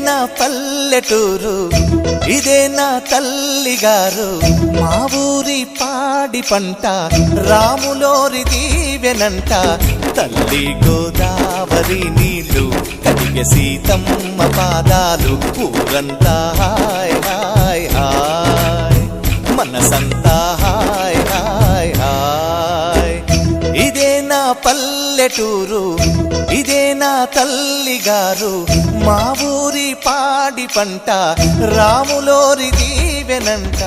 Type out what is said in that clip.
నా పల్లెటూరు, ఇదే నా తల్లిగారు. మా ఊరి పాడి పంట రాములోరి దీవెనంట. తల్లి గోదావరి నీళ్ళు కడిగే సీతమ్మ పాదాలు. ఊరంతా హాయ్ హాయ్ హాయ్, మనసంతా హాయ్ హాయ్ హాయ్. ఇదే నా పల్లెటూరు, ఇదే నా తల్లిగారు. మా ఊరి పాడి పంట రాములోరి దీవెనంట.